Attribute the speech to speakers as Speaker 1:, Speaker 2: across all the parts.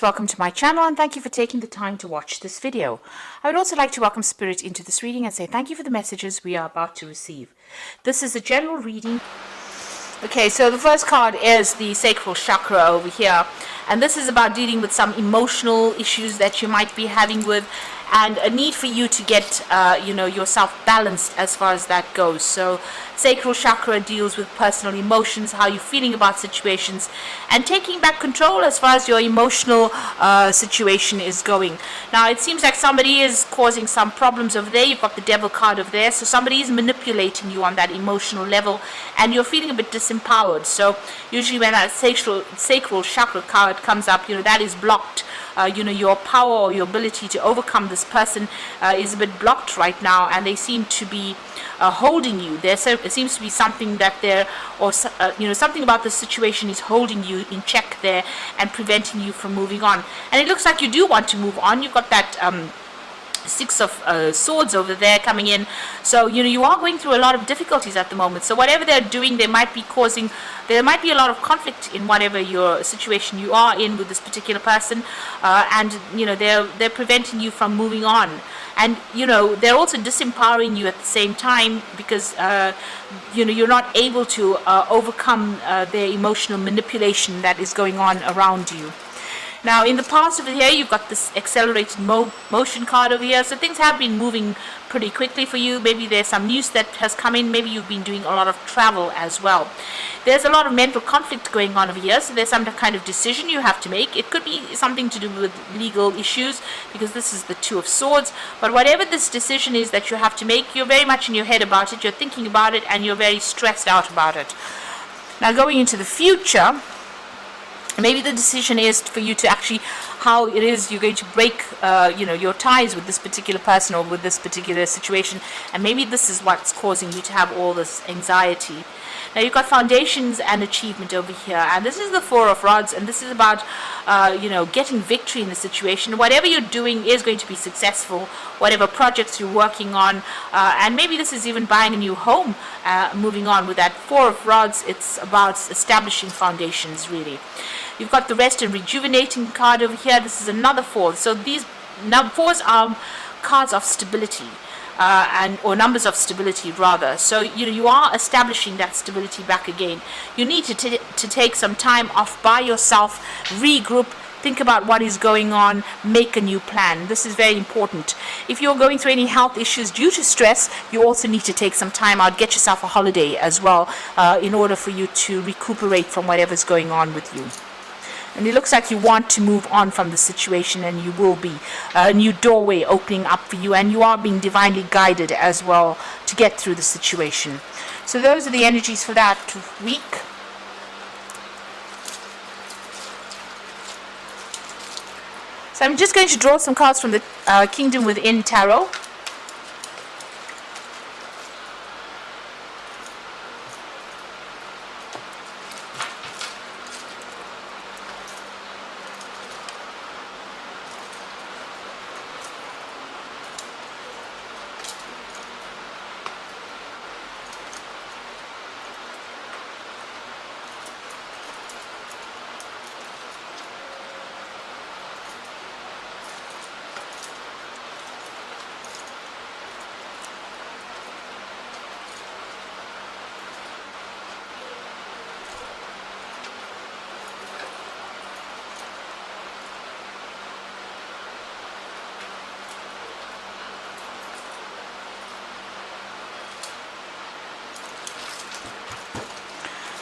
Speaker 1: Welcome to my channel and thank you for taking the time to watch this video. I would also like to welcome Spirit into this reading and say thank you for the messages we are about to receive. This is a general reading. Okay, so the first card is the sacral chakra over here, and this is about dealing with some emotional issues that you might be having with, and a need for you to get yourself balanced as far as that goes. So sacral chakra deals with personal emotions, how you're feeling about situations, and taking back control as far as your emotional situation is going. Now it seems like somebody is causing some problems over there. You've got the devil card over there, so somebody is manipulating you on that emotional level and you're feeling a bit disempowered. So usually when that sacral chakra card comes up, that is blocked. Your power or your ability to overcome this person is a bit blocked right now, and they seem to be holding you. There seems to be something that something about the situation is holding you in check there and preventing you from moving on. And it looks like you do want to move on. You've got that Six of Swords over there coming in, so you are going through a lot of difficulties at the moment. So whatever they're doing, there might be a lot of conflict in whatever your situation you are in with this particular person, and they're preventing you from moving on. And they're also disempowering you at the same time, because you're not able to overcome their emotional manipulation that is going on around you. Now, in the past over here, you've got this accelerated motion card over here. So things have been moving pretty quickly for you. Maybe there's some news that has come in. Maybe you've been doing a lot of travel as well. There's a lot of mental conflict going on over here. So there's some kind of decision you have to make. It could be something to do with legal issues, because this is the Two of Swords. But whatever this decision is that you have to make, you're very much in your head about it. You're thinking about it, and you're very stressed out about it. Now, going into the future, maybe the decision is for you to actually how it is you're going to break your ties with this particular person or with this particular situation, and maybe this is what's causing you to have all this anxiety. Now you've got foundations and achievement over here, and this is the Four of Rods, and this is about getting victory in the situation. Whatever you're doing is going to be successful, whatever projects you're working on, and maybe this is even buying a new home. Moving on with that Four of Rods, it's about establishing foundations, really. You've got the Rest and Rejuvenating card over here. This is another four. So these fours are cards of stability, or numbers of stability rather. So you are establishing that stability back again. You need to take some time off by yourself, regroup, think about what is going on, make a new plan. This is very important. If you're going through any health issues due to stress, you also need to take some time out, get yourself a holiday as well, in order for you to recuperate from whatever's going on with you. And it looks like you want to move on from the situation, and you will be. A new doorway opening up for you, and you are being divinely guided as well to get through the situation. So those are the energies for that week. So I'm just going to draw some cards from the Kingdom Within Tarot.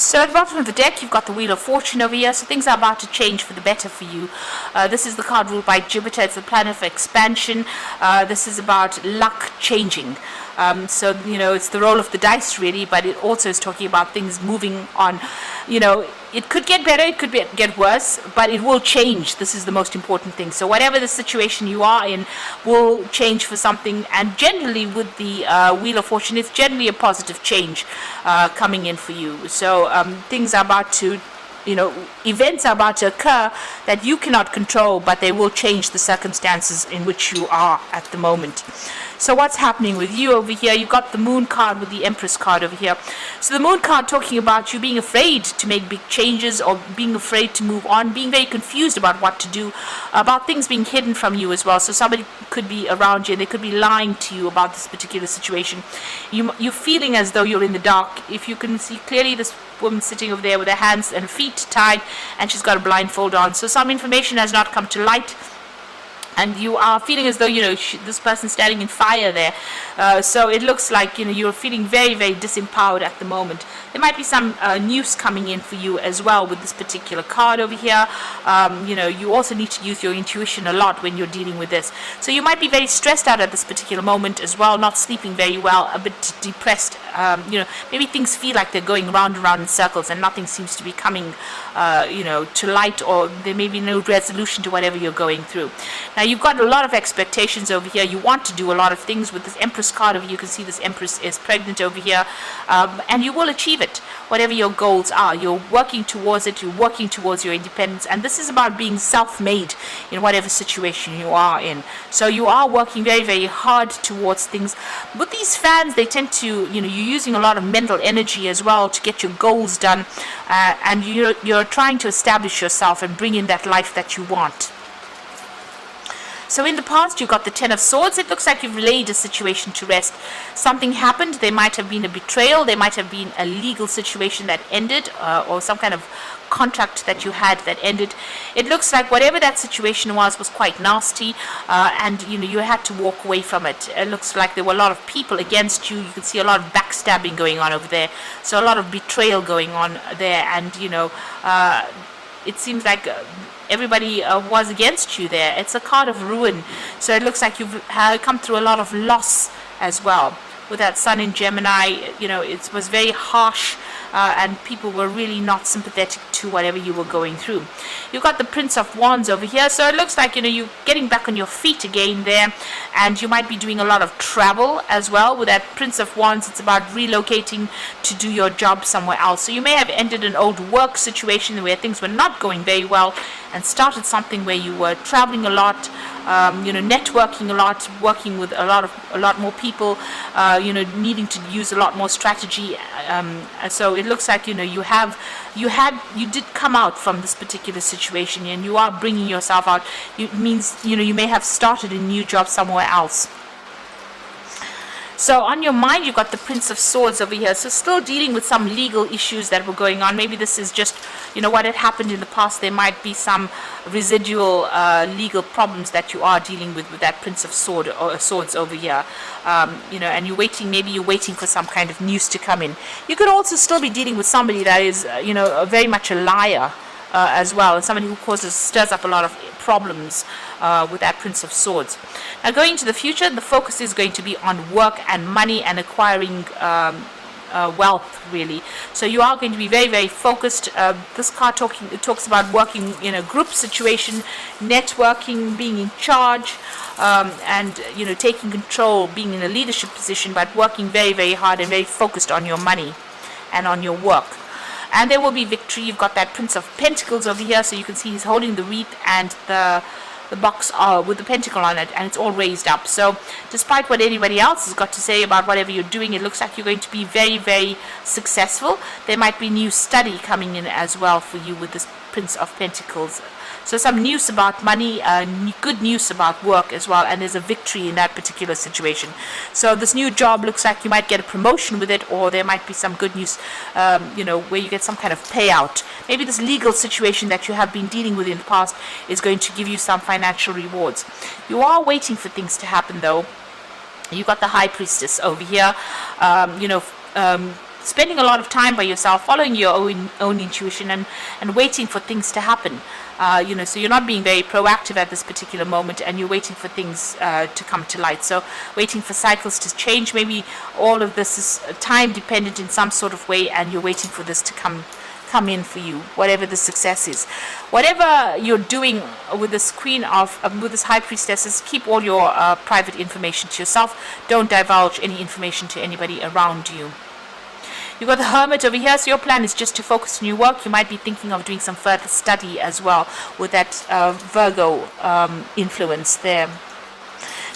Speaker 1: So at the bottom of the deck, you've got the Wheel of Fortune over here. So things are about to change for the better for you. This is the card ruled by Jupiter. It's the planet of expansion. This is about luck changing. So it's the roll of the dice, really, but it also is talking about things moving on. It could get better, it could get worse, but it will change. This is the most important thing. So whatever the situation you are in will change for something. And generally with the Wheel of Fortune, it's generally a positive change coming in for you. So things are about to, events are about to occur that you cannot control, but they will change the circumstances in which you are at the moment. So what's happening with you over here? You've got the Moon card with the Empress card over here. So the Moon card talking about you being afraid to make big changes, or being afraid to move on, being very confused about what to do, about things being hidden from you as well. So somebody could be around you and they could be lying to you about this particular situation. You're feeling as though you're in the dark. If you can see clearly, this woman sitting over there with her hands and feet tied, and she's got a blindfold on. So some information has not come to light, and you are feeling as though, you know, this person standing in fire there. So it looks like, you know, you're feeling very, very disempowered at the moment. There might be some news coming in for you as well with this particular card over here. You know, you also need to use your intuition a lot when you're dealing with this. So you might be very stressed out at this particular moment as well, not sleeping very well, a bit depressed. You know, maybe things feel like they're going round and round in circles and nothing seems to be coming, you know, to light, or there may be no resolution to whatever you're going through. Now, you've got a lot of expectations over here. You want to do a lot of things with this Empress card over here. You can see this Empress is pregnant over here, and you will achieve it. Whatever your goals are, you're working towards it. You're working towards your independence, and this is about being self-made in whatever situation you are in. So you are working very, very hard towards things. With these fans, they tend to, you know, you're using a lot of mental energy as well to get your goals done, and you're trying to establish yourself and bring in that life that you want. So in the past, you got the Ten of Swords. It looks like you've laid a situation to rest. Something happened. There might have been a betrayal. There might have been a legal situation that ended, or some kind of contract that you had that ended. It looks like whatever that situation was quite nasty, and you know, you had to walk away from it. It looks like there were a lot of people against you. You can see a lot of backstabbing going on over there. So a lot of betrayal going on there, and you know, it seems like everybody was against you there. It's a card of ruin. So it looks like you've come through a lot of loss as well. With that Sun in Gemini, you know, it was very harsh, and people were really not sympathetic to whatever you were going through. You've got the Prince of Wands over here, so it looks like, you know, you're getting back on your feet again there, and you might be doing a lot of travel as well. With that Prince of Wands, it's about relocating to do your job somewhere else. So you may have ended an old work situation where things were not going very well and started something where you were traveling a lot, you know, networking a lot, working with a lot more people, you know, needing to use a lot more strategy. So it looks like, you know, you did come out from this particular situation, and you are bringing yourself out. It means, you know, you may have started a new job somewhere else. So on your mind, you've got the Prince of Swords over here. So still dealing with some legal issues that were going on. Maybe this is just, you know, what had happened in the past. There might be some residual legal problems that you are dealing with that Prince of Swords over here. You know, and you're waiting, maybe you're waiting for some kind of news to come in. You could also still be dealing with somebody that is, you know, very much a liar as well, and somebody who stirs up a lot of problems with that Prince of Swords. Now, going into the future, the focus is going to be on work and money and acquiring wealth, really. So you are going to be very, very focused. This card talks about working in a group situation, networking, being in charge, and you know, taking control, being in a leadership position, but working very, very hard and very focused on your money and on your work. And there will be victory. You've got that Prince of Pentacles over here, so you can see he's holding the wreath and the box with the pentacle on it, and it's all raised up. So despite what anybody else has got to say about whatever you're doing, it looks like you're going to be very, very successful. There might be new study coming in as well for you with this Prince of Pentacles. So some news about money, good news about work as well, and there's a victory in that particular situation. So this new job looks like you might get a promotion with it, or there might be some good news, you know, where you get some kind of payout. Maybe this legal situation that you have been dealing with in the past is going to give you some financial rewards. You are waiting for things to happen, though. You've got the High Priestess over here, you know, spending a lot of time by yourself, following your own intuition, and waiting for things to happen. You know, so you're not being very proactive at this particular moment, and you're waiting for things to come to light. So waiting for cycles to change. Maybe all of this is time dependent in some sort of way, and you're waiting for this to come in for you, whatever the success is. Whatever you're doing with this with this High Priestess, keep all your private information to yourself. Don't divulge any information to anybody around you. You've got the Hermit over here, so your plan is just to focus on your work. You might be thinking of doing some further study as well with that Virgo influence there.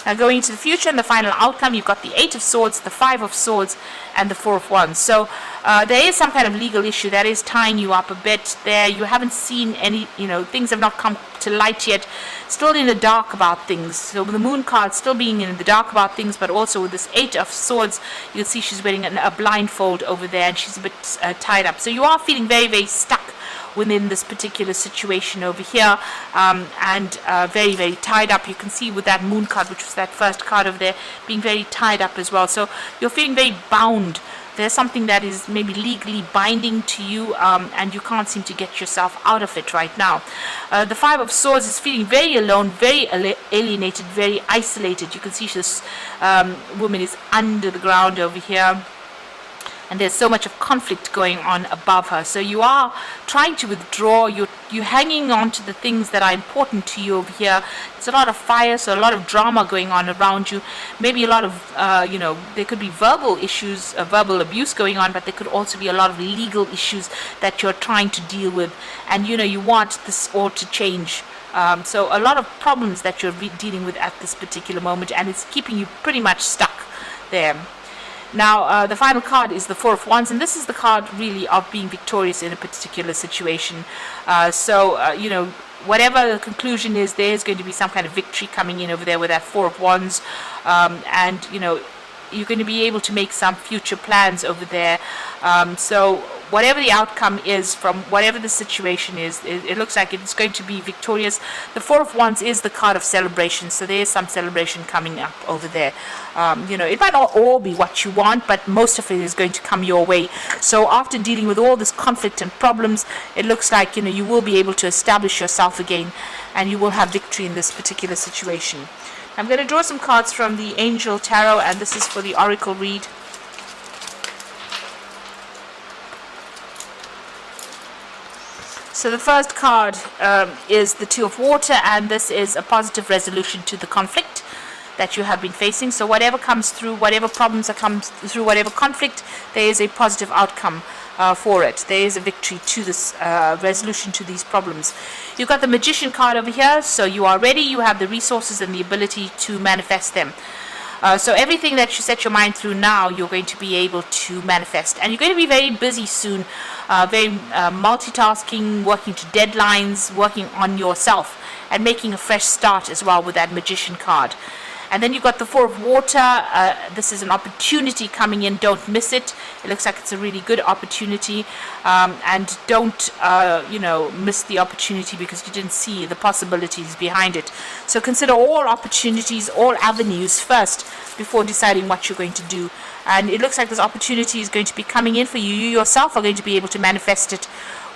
Speaker 1: Now going into the future and the final outcome, you've got the 8 of Swords, the 5 of Swords, and the 4 of Wands. So there is some kind of legal issue that is tying you up a bit there. You haven't seen any, things have not come to light yet. Still in the dark about things. So with the Moon card still being in the dark about things, but also with this 8 of Swords, you can see she's wearing a blindfold over there, and she's a bit tied up. So you are feeling very, very stuck within this particular situation over here, and very, very tied up. You can see with that Moon card, which was that first card over there, being very tied up as well. So you're feeling very bound. There's something that is maybe legally binding to you, and you can't seem to get yourself out of it right now. The 5 of Swords is feeling very alone, very alienated, very isolated. You can see this woman is under the ground over here, and there's so much of conflict going on above her. So you are trying to withdraw. You're hanging on to the things that are important to you over here. It's a lot of fire, so a lot of drama going on around you. Maybe a lot of, there could be verbal issues, verbal abuse going on, but there could also be a lot of legal issues that you're trying to deal with. And, you want this all to change. So a lot of problems that you're dealing with at this particular moment, and it's keeping you pretty much stuck there. Now, the final card is the 4 of Wands, and this is the card really of being victorious in a particular situation. Whatever the conclusion is, there is going to be some kind of victory coming in over there with that 4 of Wands, and you're going to be able to make some future plans over there. So whatever the outcome is from whatever the situation is, it looks like it's going to be victorious. The 4 of Wands is the card of celebration, so there is some celebration coming up over there. It might not all be what you want, but most of it is going to come your way. So after dealing with all this conflict and problems, it looks like you will be able to establish yourself again, and you will have victory in this particular situation. I'm going to draw some cards from the Angel Tarot, and this is for the Oracle read. So the first card is the 2 of Water, and this is a positive resolution to the conflict that you have been facing. So whatever comes through, whatever problems that comes through, whatever conflict, there is a positive outcome for it. There is a victory to this resolution to these problems. You've got the Magician card over here, so you are ready. You have the resources and the ability to manifest them. So everything that you set your mind through now, you're going to be able to manifest. And you're going to be very busy soon, very multitasking, working to deadlines, working on yourself, and making a fresh start as well with that Magician card. And then you've got the 4 of Water. This is an opportunity coming in. Don't miss it. It looks like it's a really good opportunity. And don't, miss the opportunity because you didn't see the possibilities behind it. So consider all opportunities, all avenues first before deciding what you're going to do. And it looks like this opportunity is going to be coming in for you. You yourself are going to be able to manifest it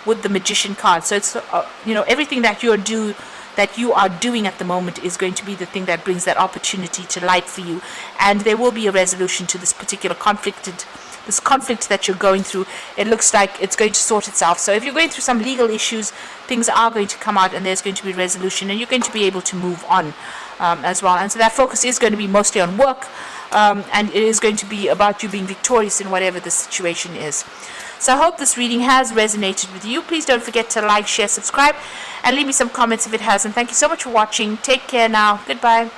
Speaker 1: with the Magician card. So it's, everything that you are doing at the moment is going to be the thing that brings that opportunity to light for you, and there will be a resolution to this particular conflict that you're going through. It looks like it's going to sort itself. So if you're going through some legal issues, things are going to come out, and there's going to be resolution, and you're going to be able to move on as well. And so that focus is going to be mostly on work, and it is going to be about you being victorious in whatever the situation is. So I hope this reading has resonated with you. Please don't forget to like, share, subscribe, and leave me some comments if it has. And thank you so much for watching. Take care now. Goodbye.